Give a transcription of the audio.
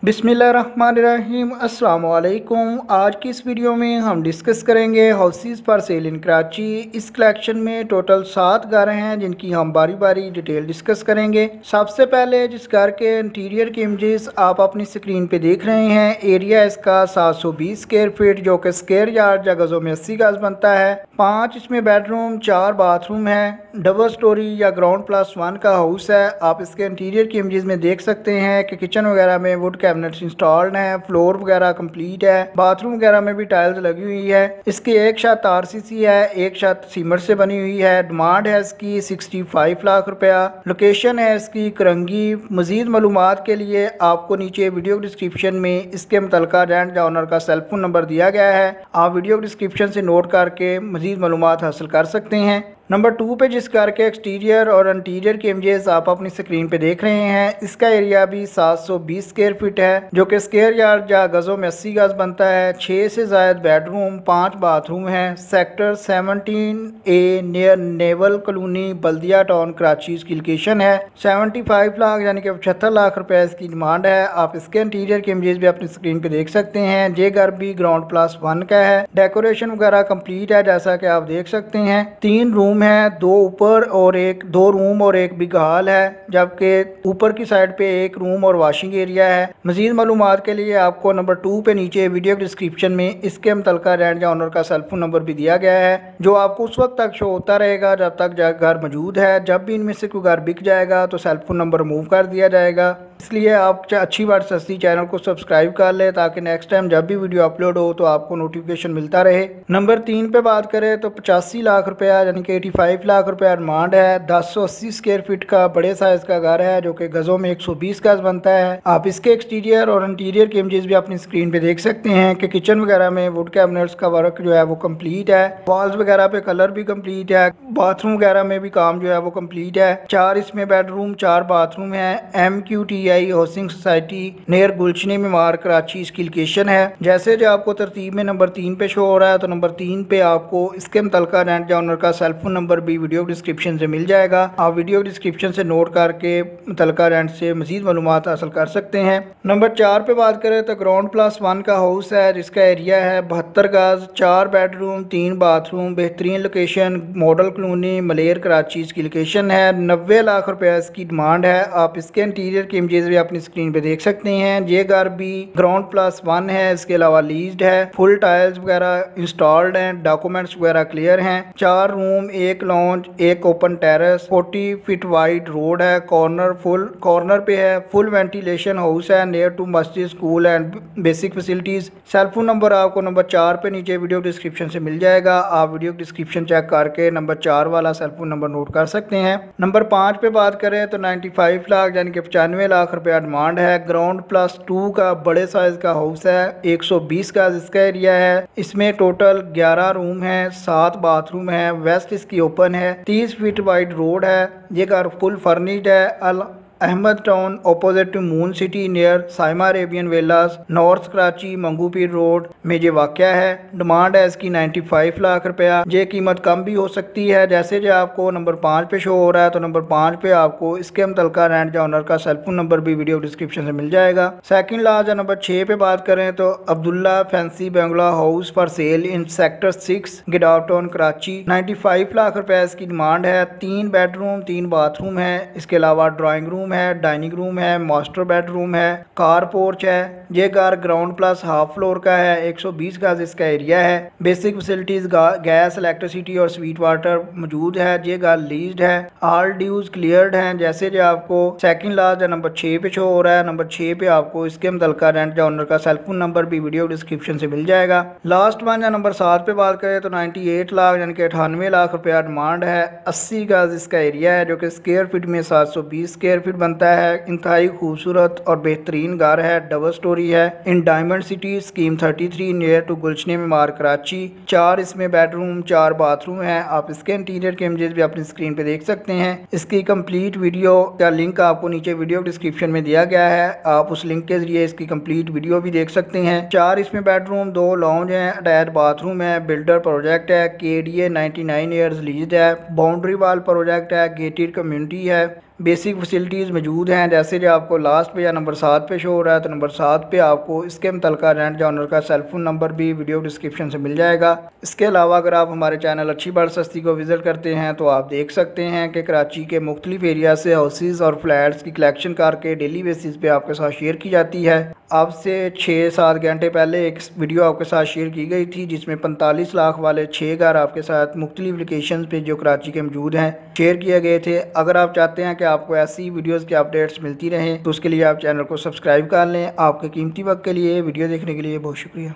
बिस्मिल्लाहिर्रहमानिर्रहीम अस्सलाम वालेकुम। आज की इस वीडियो में हम डिस्कस करेंगे हाउसेस फॉर सेल इन कराची। इस कलेक्शन में टोटल 7 घर हैं जिनकी हम बारी बारी डिटेल डिस्कस करेंगे। सबसे पहले जिस घर के इंटीरियर की इमेजेस आप अपनी स्क्रीन पे देख रहे हैं, एरिया इसका 720 स्क्वायर फीट जो कि स्क्वायर यार्ड या गजों में 80 गज बनता है। 5 इसमें बेडरूम 4 बाथरूम है। डबल स्टोरी या ग्राउंड प्लस 1 का हाउस है। आप इसके इंटीरियर की इमेजेस में देख सकते हैं कि किचन वगैरह में वुड कैबिनेट्स इंस्टॉल्ड हैं, फ्लोर वगैरह कंप्लीट है, बाथरूम वगैरह में भी टाइल्स लगी हुई है। इसकी एक छत आरसीसी है, एक छत सीमेंट से बनी हुई है। डिमांड है इसकी 65 लाख रुपया। लोकेशन है इसकी करंगी। मजीद मालूमात के लिए आपको नीचे वीडियो डिस्क्रिप्शन में इसके मुतलका रेंट या ओनर का सेल फोन नंबर दिया गया है, आप वीडियो डिस्क्रिप्शन से नोट करके मजीद मालूमात हासिल कर सकते हैं। नंबर 2 पे जिस कार के एक्सटीरियर और इंटीरियर के इमेजेस आप अपनी स्क्रीन पे देख रहे हैं, इसका एरिया भी 720 स्क्वायर फीट है जो कि स्क्वायर यार्ड या गजों में 80 गज बनता है। 6 से ज़ायद बेडरूम 5 बाथरूम हैं। Sector 17A near naval colony Baldia town Karachi इसकी लोकेशन है। 75 लाख यानी कि 75 लाख रुपए इसकी डिमांड है। आप इसके इंटीरियर के इमेजेस भी अपनी स्क्रीन पे देख सकते हैं। ये घर भी ग्राउंड प्लस 1 का है। डेकोरेशन वगैरह कंप्लीट है जैसा कि आप देख सकते हैं। 3 रूम है, 2 ऊपर और 2 रूम और 1 बिग हॉल है, जबकि ऊपर की साइड पे 1 रूम और वॉशिंग एरिया है। मजीद मालूमात के लिए आपको नंबर 2 पे नीचे वीडियो डिस्क्रिप्शन में इसके मुतलका रेंट या ओनर का सेल फोन नंबर भी दिया गया है, जो आपको उस वक्त तक शो होता रहेगा जब तक घर मौजूद है। जब भी इनमें से कोई घर बिक जाएगा तो सेल फोन नंबर मूव कर दिया जाएगा। इसलिए आप अच्छी बात सस्ती चैनल को सब्सक्राइब कर ले ताकि नेक्स्ट टाइम जब भी वीडियो अपलोड हो तो आपको नोटिफिकेशन मिलता रहे। नंबर 3 पे बात करें तो 85 लाख रुपया यानी कि 85 लाख रुपया डिमांड है। 1080 स्क्वायर फीट का बड़े साइज का घर है जो कि गजों में 120 गज बनता है। आप इसके एक्सटीरियर और इंटीरियर के इमेजेस भी अपनी स्क्रीन पे देख सकते हैं कि किचन वगैरह में वुड कैबिनेट्स का वर्क जो है वो कंप्लीट है। वॉल्स वगैरह पे कलर भी कंप्लीट है। बाथरूम वगैरह में भी काम जो है वो कंप्लीट है। 4 इसमें बेडरूम 4 बाथरूम है। MQTI housing society near Gulshan-e Maymar Karachi इसकी लोकेशन है। जैसे जो आपको तरतीब में नंबर 3 पे शो हो रहा है तो नंबर 3 पे आपको इसके मुतलका रेंट या ओनर का सेल फोन नंबर भी वीडियो डिस्क्रिप्शन से मिल जाएगा। आप वीडियो डिस्क्रिप्शन से नोट करके मुतलका रेंट से मजीद मालूमात हासिल कर सकते हैं। नंबर 4 पे बात करें तो ग्राउंड प्लस 1 का हाउस है जिसका एरिया है 72 गज, 4 बेडरूम 3 बाथरूम, बेहतरीन लोकेशन मॉडल कॉलोनी मलेर कराची इसकी लोकेशन है। 90 लाख रुपया इसकी डिमांड है। आप इसके इंटीरियर के इमेजेस भी अपनी स्क्रीन पे देख सकते हैं। ये घर भी ग्राउंड प्लस 1 है, इसके अलावा लीज्ड है। फुल टाइल्स वगैरह इंस्टॉल्ड हैं, डॉक्यूमेंट्स वगैरह क्लियर हैं। 4 room 1 lounge 1 open terrace, 40 feet wide road है। कॉर्नर पे है। फुल वेंटिलेशन हाउस है नियर टू मस्जिद school and basic facilities. Cell phone number आपको नंबर 4 पे नीचे वीडियो डिस्क्रिप्शन से मिल जाएगा। आप वीडियो डिस्क्रिप्शन चेक करके नंबर 4 वाला सेल फोन नंबर नोट कर सकते हैं। नंबर 5 पे बात करें तो 95 लाख यानी कि 95 लाख रुपया डिमांड है। ग्राउंड प्लस 2 का बड़े साइज का हाउस है। 120 का इसका एरिया है। इसमें टोटल 11 रूम है, 7 बाथरूम है। वेस्ट इसकी ओपन है। 30 फीट वाइड रोड है। ये घर फुल फर्निश्ड है। Ahmed town opposite to moon city near Saima Arabian villas north Karachi Mangho Pir road में ये वाक़या है। डिमांड है इसकी 95 लाख रुपया। ये कीमत कम भी हो सकती है। जैसे जो आपको नंबर 5 पे शो हो रहा है तो नंबर 5 पे आपको इसके मुतलका रेंट या ओनर का सेल फोन नंबर भी वीडियो डिस्क्रिप्शन से मिल जाएगा। सेकंड लास्ट नंबर 6 पे बात करें तो Abdullah fancy bungalow house for sale in sector 6 गिडाव टाउन कराची। 95 लाख रुपया इसकी डिमांड है। 3 बेडरूम 3 बाथरूम है। इसके अलावा ड्राइंग रूम है, डाइनिंग रूम है, मास्टर बेडरूम है, कार पोर्च है। ये घर ग्राउंड प्लस हाफ फ्लोर का है। 120 गज इसका एरिया है। बेसिक फैसिलिटीज गैस इलेक्ट्रिसिटी और स्वीट वाटर मौजूद है। ये घर लीज्ड है। ऑल ड्यूज क्लियर्ड हैं। जैसे जो आपको सेकंड लास्ट नंबर 6 पे शो हो रहा है, नंबर 6 पे आपको इसके मुतलका रेंट या ओनर का सेल फोन नंबर भी वीडियो डिस्क्रिप्शन से मिल जाएगा। लास्ट वन या नंबर 7 पे बात करें तो 98 लाख यानी कि 98 लाख रुपया डिमांड है। 80 गज इसका एरिया है जो कि स्क्वायर फीट में 720 स्क्वायर फीट बनता है। इंतहाई खूबसूरत और बेहतरीन घर है। डबल स्टोरी है in diamond city scheme 33 near to Gulshan-e Maymar Karachi. 4 इसमें बेडरूम 4 बाथरूम है। आप इसके इंटीरियर के इमेजेस भी अपनी स्क्रीन पे देख सकते हैं। इसकी कंप्लीट वीडियो का लिंक आपको नीचे वीडियो डिस्क्रिप्शन में दिया गया है। आप उस लिंक के जरिए इसकी कंप्लीट वीडियो भी देख सकते हैं। 4 इसमें बेडरूम 2 लॉन्ज है, अटैच बाथरूम है। बिल्डर प्रोजेक्ट है। KDA 99 ईयर्स लीज है। बाउंड्री वाल प्रोजेक्ट है। गेटेड कम्युनिटी है। बेसिक फैसिलिटीज़ मौजूद हैं। जैसे जो आपको लास्ट पे या नंबर 7 पे शो हो रहा है, तो नंबर 7 पे आपको इसके मुतल्लिका रेंट या ओनर का सेलफोन नंबर भी वीडियो डिस्क्रिप्शन से मिल जाएगा। इसके अलावा अगर आप हमारे चैनल अच्छी बात सस्ती को विज़िट करते हैं तो आप देख सकते हैं कि कराची के मुख्तलिफ एरिया से हाउसेज़ और फ्लैट्स की कलेक्शन करके डेली बेसिस पे आपके साथ शेयर की जाती है। आपसे 6-7 घंटे पहले एक वीडियो आपके साथ शेयर की गई थी जिसमें 45 लाख वाले 6 घर आपके साथ मुख्तलिफ लोकेशन पे जो कराची के मौजूद हैं शेयर किए गए थे। अगर आप चाहते हैं कि आपको ऐसी वीडियोस की अपडेट्स मिलती रहें तो उसके लिए आप चैनल को सब्सक्राइब कर लें। आपके कीमती वक्त के लिए वीडियो देखने के लिए बहुत शुक्रिया।